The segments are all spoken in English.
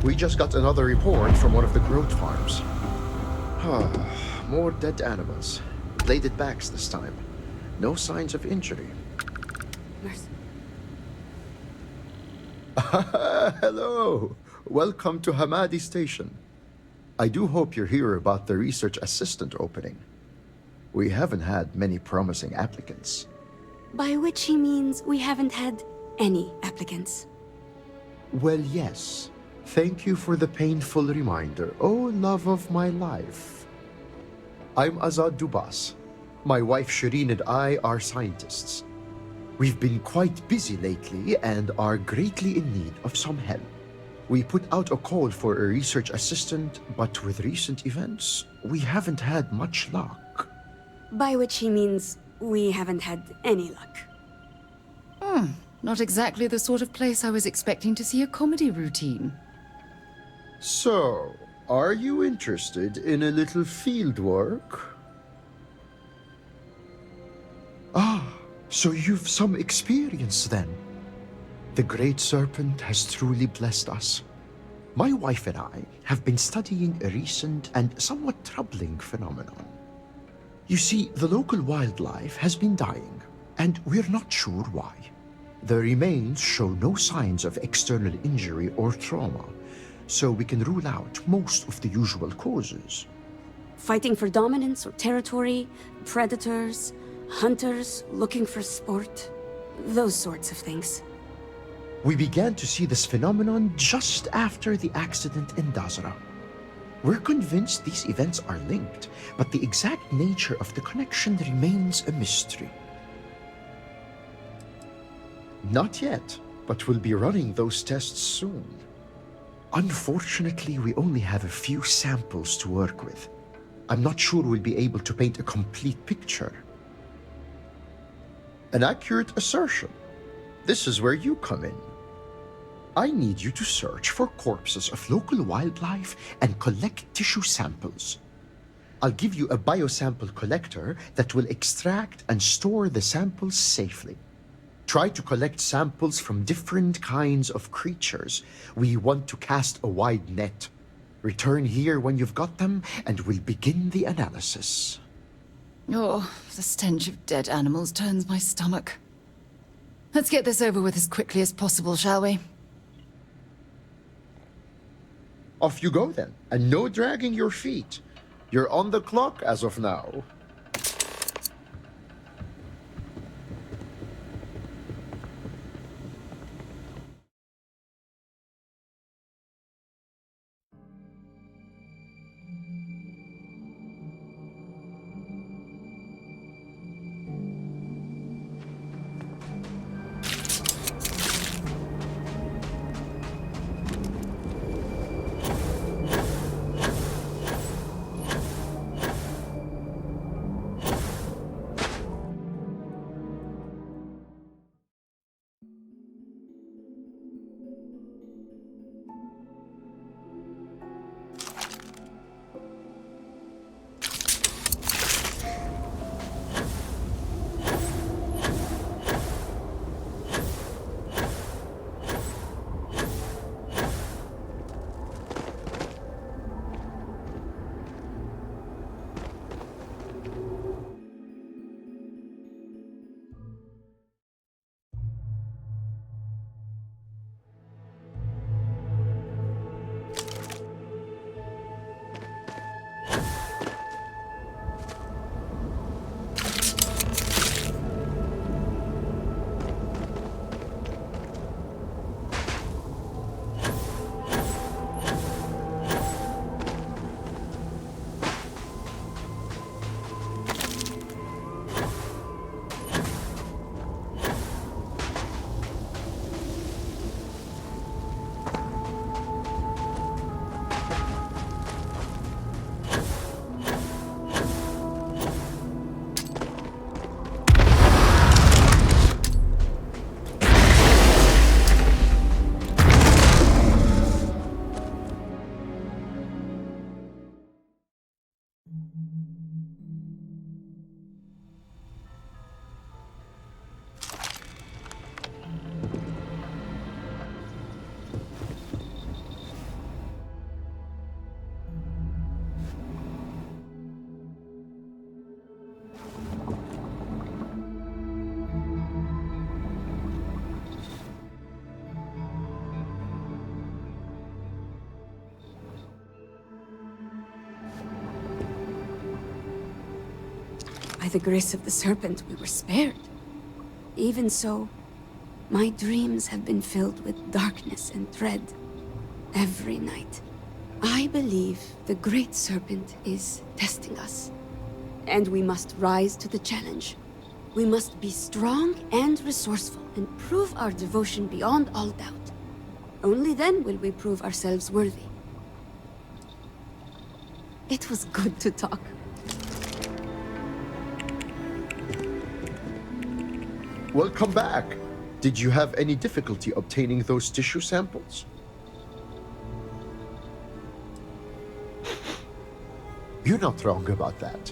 We just got another report from one of the growth farms. More dead animals. Bladed backs this time. No signs of injury. Mercy. Hello! Welcome to Hamadi Station. I do hope you're here about the research assistant opening. We haven't had many promising applicants. By which he means we haven't had any applicants. Well, yes. Thank you for the painful reminder, oh love of my life. I'm Azad Dubas. My wife Shireen and I are scientists. We've been quite busy lately and are greatly in need of some help. We put out a call for a research assistant, but with recent events, we haven't had much luck. By which he means we haven't had any luck. Not exactly the sort of place I was expecting to see a comedy routine. So, are you interested in a little field work? So you've some experience then. The Great Serpent has truly blessed us. My wife and I have been studying a recent and somewhat troubling phenomenon. You see, the local wildlife has been dying, and we're not sure why. The remains show no signs of external injury or trauma, so we can rule out most of the usual causes. Fighting for dominance or territory, predators, hunters looking for sport, those sorts of things. We began to see this phenomenon just after the accident in Dazra. We're convinced these events are linked, but the exact nature of the connection remains a mystery. Not yet, but we'll be running those tests soon. Unfortunately, we only have a few samples to work with. I'm not sure we'll be able to paint a complete picture. An accurate assertion. This is where you come in. I need you to search for corpses of local wildlife and collect tissue samples. I'll give you a biosample collector that will extract and store the samples safely. Try to collect samples from different kinds of creatures. We want to cast a wide net. Return here when you've got them, and we'll begin the analysis. Oh, the stench of dead animals turns my stomach. Let's get this over with as quickly as possible, shall we? Off you go then, and no dragging your feet. You're on the clock as of now. By the grace of the serpent, we were spared. Even so, my dreams have been filled with darkness and dread every night. I believe the great serpent is testing us, and we must rise to the challenge. We must be strong and resourceful and prove our devotion beyond all doubt. Only then will we prove ourselves worthy. It was good to talk. Welcome back. Did you have any difficulty obtaining those tissue samples? You're not wrong about that.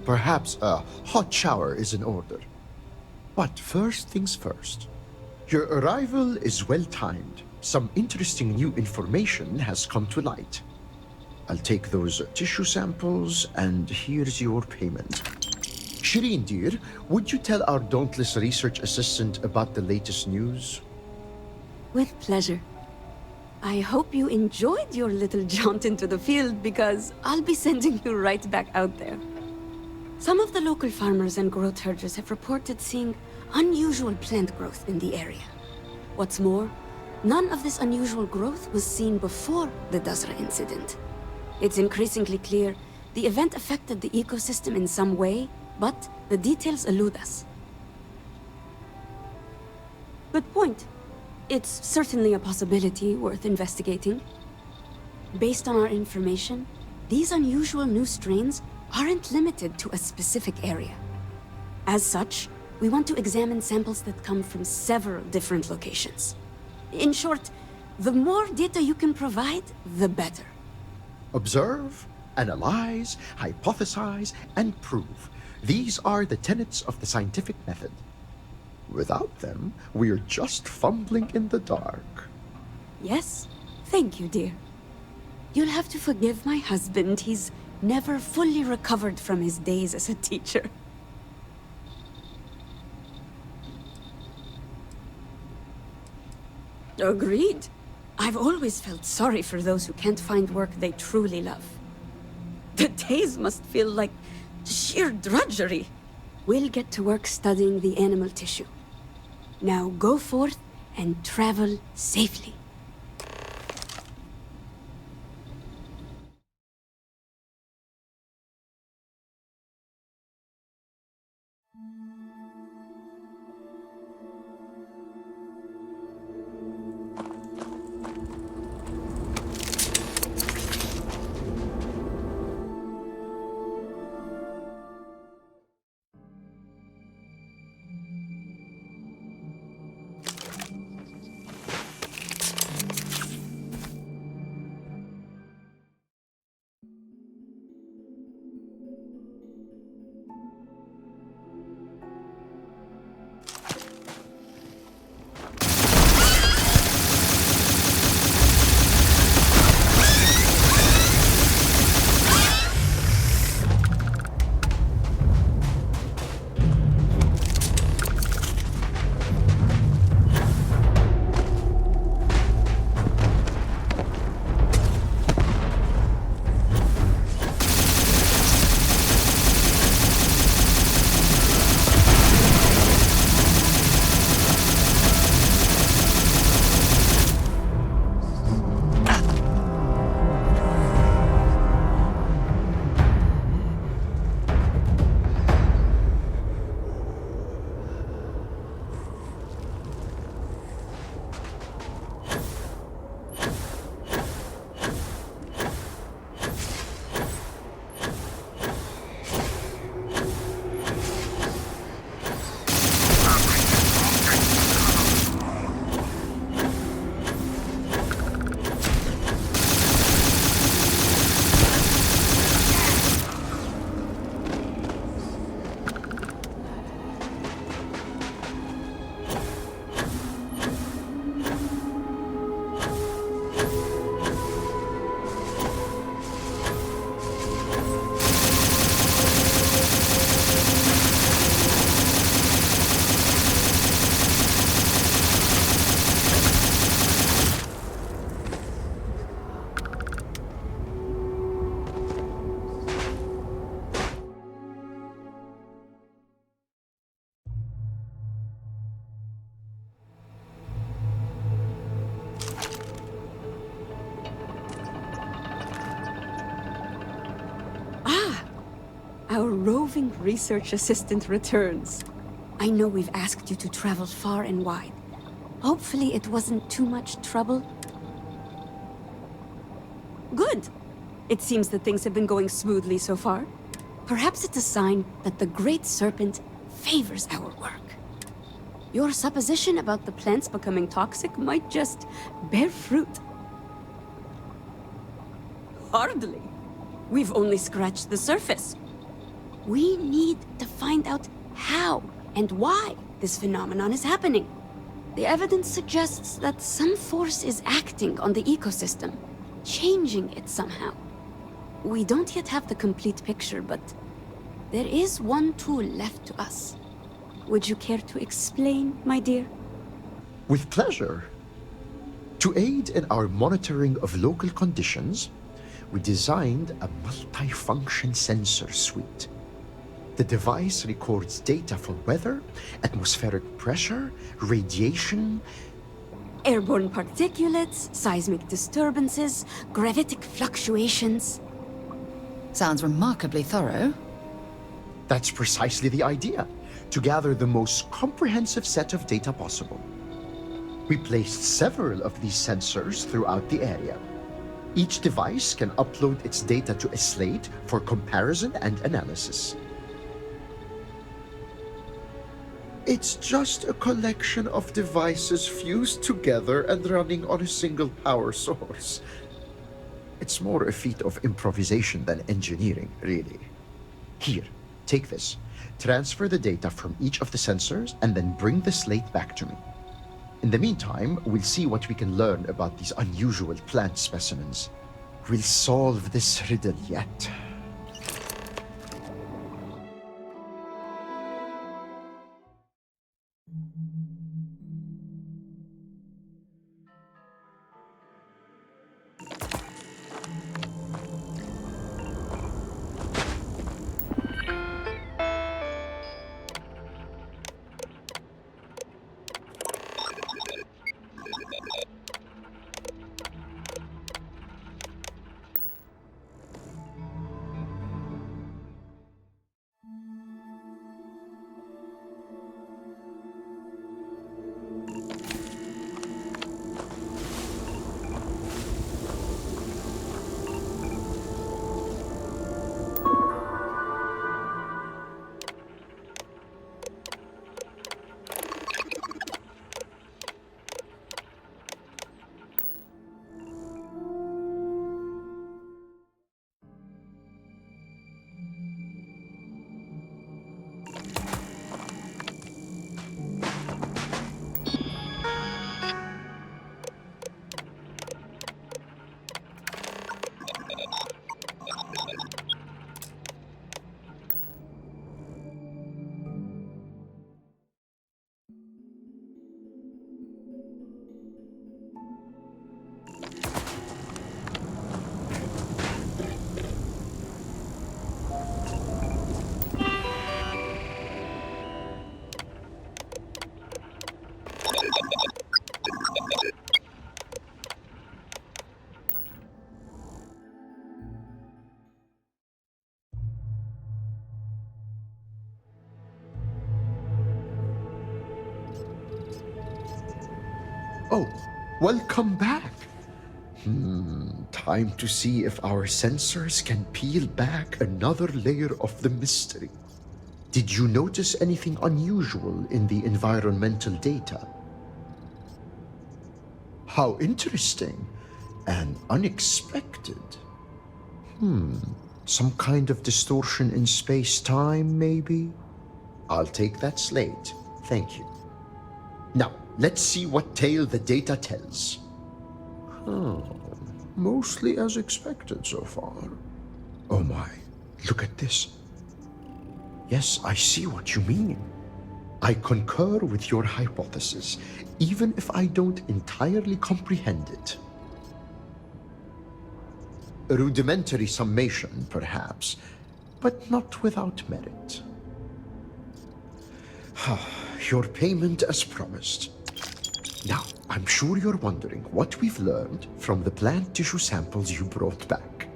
Perhaps a hot shower is in order. But first things first. Your arrival is well timed. Some interesting new information has come to light. I'll take those tissue samples, and here's your payment. Shireen, dear, would you tell our dauntless research assistant about the latest news? With pleasure. I hope you enjoyed your little jaunt into the field, because I'll be sending you right back out there. Some of the local farmers and growth herders have reported seeing unusual plant growth in the area. What's more, none of this unusual growth was seen before the Dazra incident. It's increasingly clear the event affected the ecosystem in some way, but the details elude us. Good point. It's certainly a possibility worth investigating. Based on our information, these unusual new strains aren't limited to a specific area. As such, we want to examine samples that come from several different locations. In short, the more data you can provide, the better. Observe, analyze, hypothesize, and prove. These are the tenets of the scientific method. Without them, we're just fumbling in the dark. Yes, thank you, dear. You'll have to forgive my husband. He's never fully recovered from his days as a teacher. Agreed. I've always felt sorry for those who can't find work they truly love. The days must feel like sheer drudgery. We'll get to work studying the animal tissue. Now go forth and travel safely. our roving research assistant returns. I know we've asked you to travel far and wide. Hopefully it wasn't too much trouble. Good. It seems that things have been going smoothly so far. Perhaps it's a sign that the Great Serpent favors our work. Your supposition about the plants becoming toxic might just bear fruit. Hardly. We've only scratched the surface. We need to find out how and why this phenomenon is happening. The evidence suggests that some force is acting on the ecosystem, changing it somehow. We don't yet have the complete picture, but there is one tool left to us. Would you care to explain, my dear? With pleasure. To aid in our monitoring of local conditions, we designed a multi-function sensor suite. The device records data for weather, atmospheric pressure, radiation, Airborne particulates, seismic disturbances, gravitic fluctuations. Sounds remarkably thorough. That's precisely the idea, to gather the most comprehensive set of data possible. We placed several of these sensors throughout the area. Each device can upload its data to a slate for comparison and analysis. It's just a collection of devices fused together and running on a single power source. It's more a feat of improvisation than engineering, really. Here, take this. Transfer the data from each of the sensors and then bring the slate back to me. In the meantime, we'll see what we can learn about these unusual plant specimens. We'll solve this riddle yet. Oh, welcome back. Time to see if our sensors can peel back another layer of the mystery. Did you notice anything unusual in the environmental data? How interesting and unexpected. Some kind of distortion in space-time, maybe? I'll take that slate. Thank you. Now, let's see what tale the data tells. Mostly as expected so far. Oh my, look at this. Yes, I see what you mean. I concur with your hypothesis, even if I don't entirely comprehend it. A rudimentary summation, perhaps, but not without merit. Your payment as promised. Now, I'm sure you're wondering what we've learned from the plant tissue samples you brought back.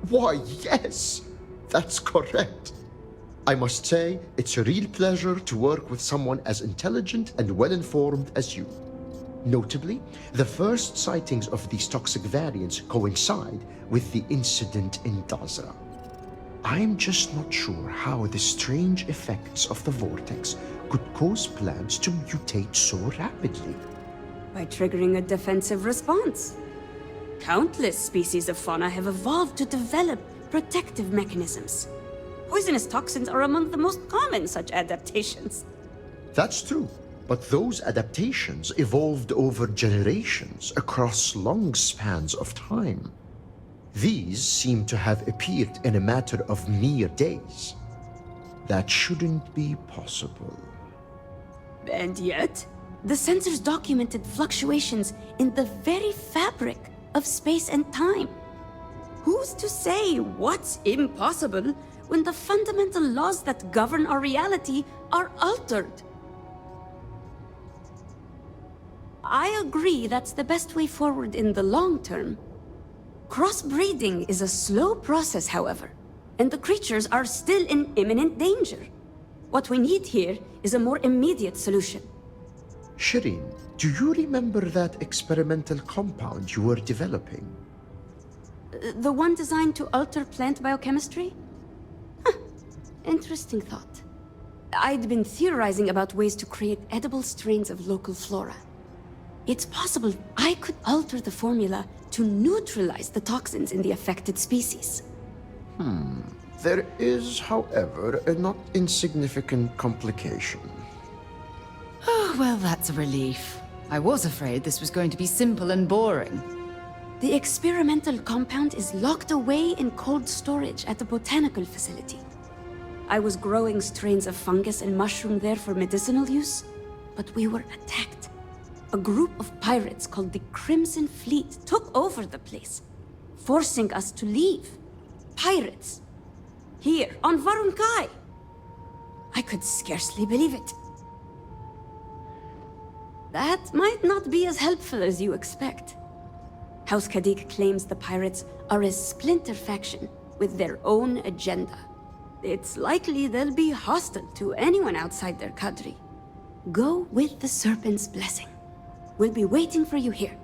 Why, yes, that's correct. I must say, it's a real pleasure to work with someone as intelligent and well-informed as you. Notably, the first sightings of these toxic variants coincide with the incident in Dazra. I'm just not sure how the strange effects of the vortex could cause plants to mutate so rapidly. By triggering a defensive response. Countless species of fauna have evolved to develop protective mechanisms. Poisonous toxins are among the most common such adaptations. That's true, but those adaptations evolved over generations across long spans of time. These seem to have appeared in a matter of mere days. That shouldn't be possible. And yet, the sensors documented fluctuations in the very fabric of space and time. Who's to say what's impossible when the fundamental laws that govern our reality are altered? I agree that's the best way forward in the long term. Crossbreeding is a slow process, however, and the creatures are still in imminent danger. What we need here is a more immediate solution. Shireen, do you remember that experimental compound you were developing? The one designed to alter plant biochemistry? Huh. Interesting thought. I'd been theorizing about ways to create edible strains of local flora. It's possible I could alter the formula to neutralize the toxins in the affected species. There is, however, a not insignificant complication. Oh, well, that's a relief. I was afraid this was going to be simple and boring. The experimental compound is locked away in cold storage at the botanical facility. I was growing strains of fungus and mushroom there for medicinal use, but we were attacked. A group of pirates called the Crimson Fleet took over the place, forcing us to leave. Pirates. Here, on Varun Kai. I could scarcely believe it. That might not be as helpful as you expect. House Kadik claims the pirates are a splinter faction with their own agenda. It's likely they'll be hostile to anyone outside their cadre. Go with the Serpent's blessing. We'll be waiting for you here.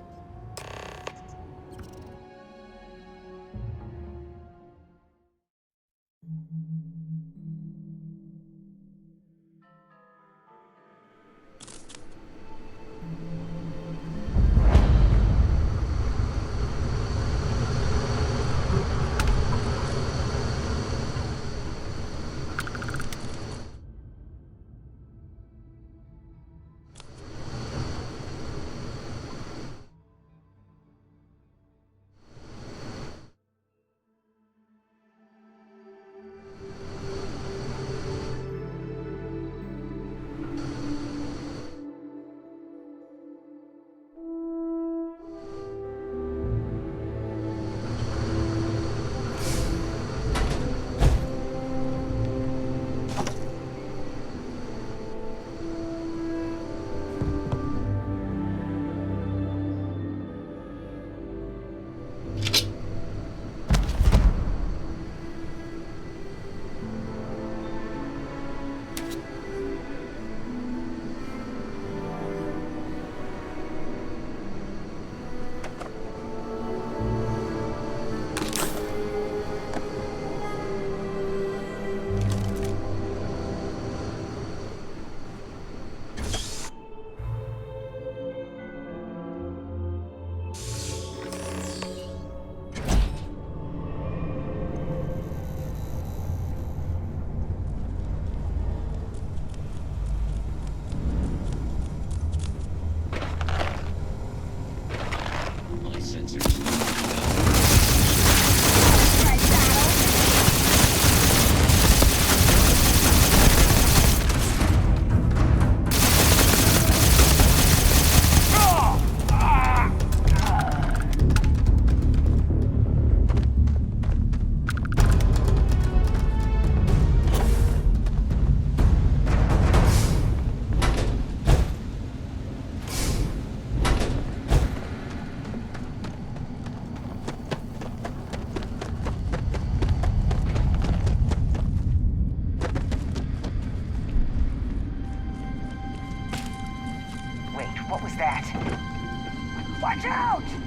Watch out!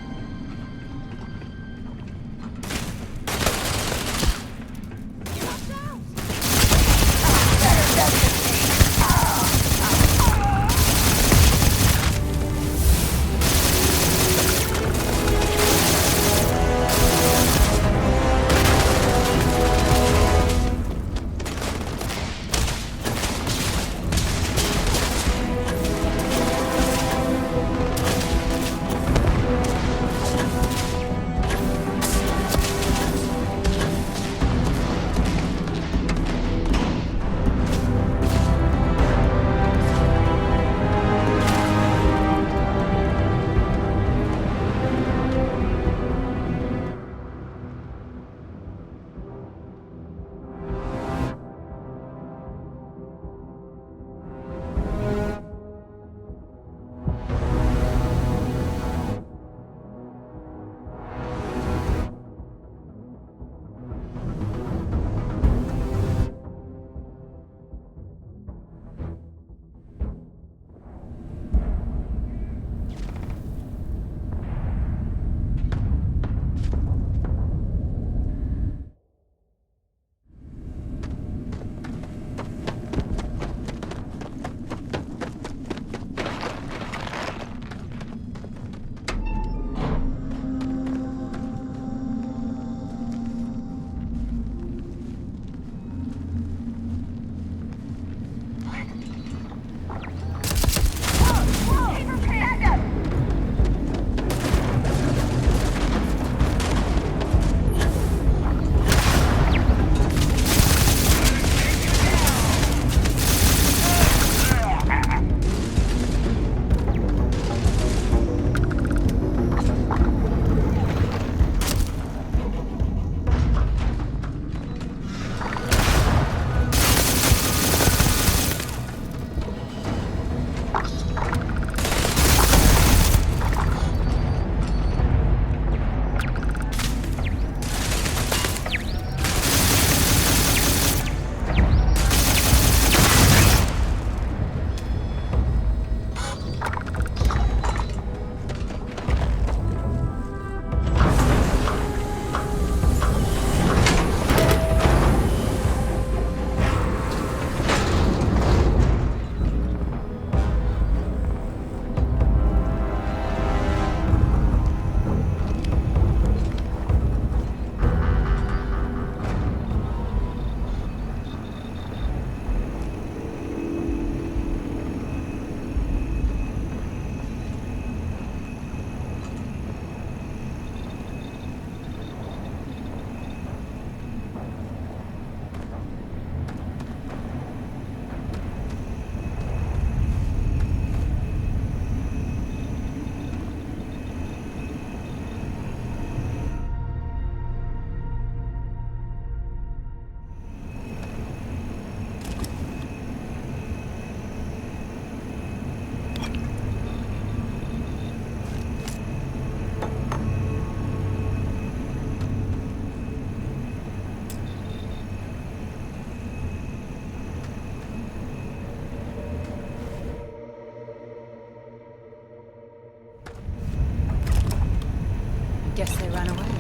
Guess they ran away.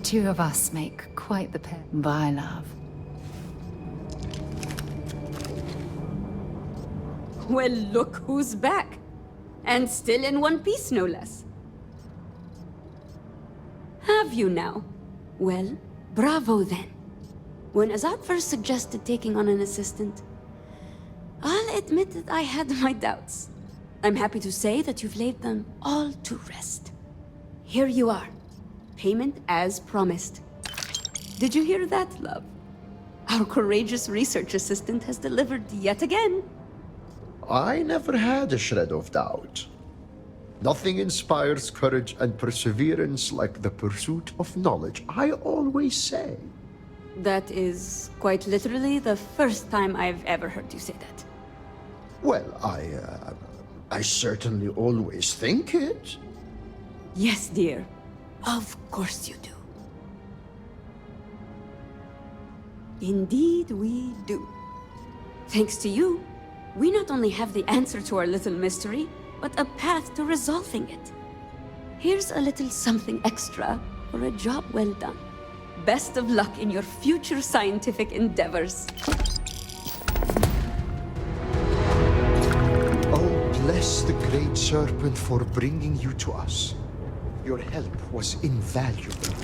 two of us make quite the pair. Bye, love. Well, look who's back. And still in one piece, no less. Have you now? Well, bravo then. When Azad first suggested taking on an assistant, I'll admit that I had my doubts. I'm happy to say that you've laid them all to rest. Here you are. Payment as promised. Did you hear that, love? Our courageous research assistant has delivered yet again. I never had a shred of doubt. Nothing inspires courage and perseverance like the pursuit of knowledge, I always say. That is quite literally the first time I've ever heard you say that. Well, I certainly always think it. Yes, dear. Of course you do. Indeed we do. Thanks to you, we not only have the answer to our little mystery, but a path to resolving it. Here's a little something extra for a job well done. Best of luck in your future scientific endeavors. Oh, bless the great serpent for bringing you to us. Your help was invaluable.